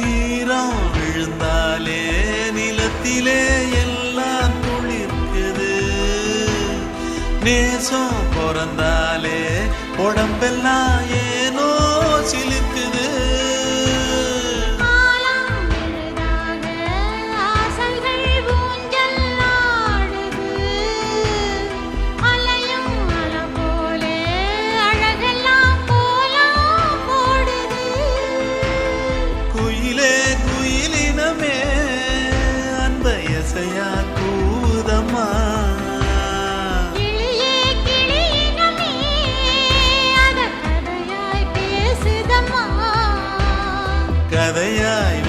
ஈரம் விழுந்தாலே நிலத்திலே எல்லாம் துளிர்க்குது. நேசம் பிறந்தாலே உடம்பெல்லாம் ஏனோ சிலிர்க்குது. கதையாய்